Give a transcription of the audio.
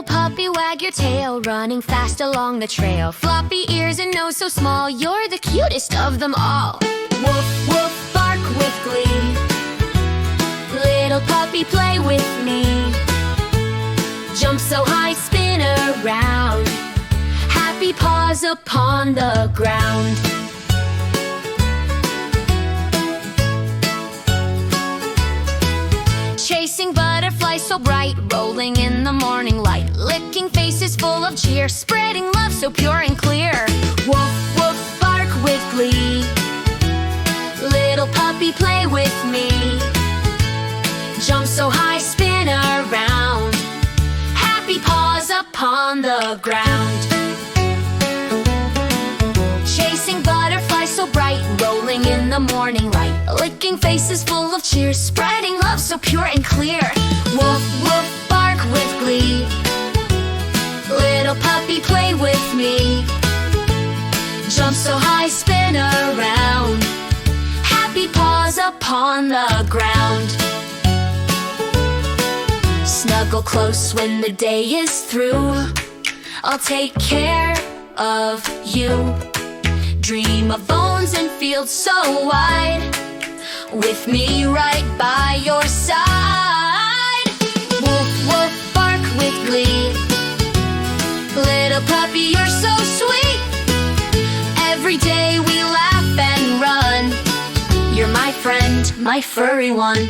puppy, wag your tail, running fast along the trail. Floppy ears and nose so small, you're the cutest of them all. Woof, woof, bark with glee. Little puppy, play with me. Jump so high, spin around. Happy paws upon the ground. Chasing butterflies so bright, rolling in the morning light. Licking faces full of cheer, spreading love so pure and clear. Woof, woof, bark with glee. Little puppy, play with me. Jump so high, spin around. Happy paws upon the ground. Chasing butterflies so bright, rolling in the morning light. Licking faces full of cheer, spreading love so pure and clear. Woof, woof, bark with glee. Little puppy, play with me. Jump so high, spin around. Happy paws upon the ground. Snuggle close when the day is through. I'll take care of you. Dream of bones and fields so wide, with me right by your side. Woof, woof, bark with glee. Little puppy, you're so sweet. Every day we laugh and run. You're my friend, my furry one.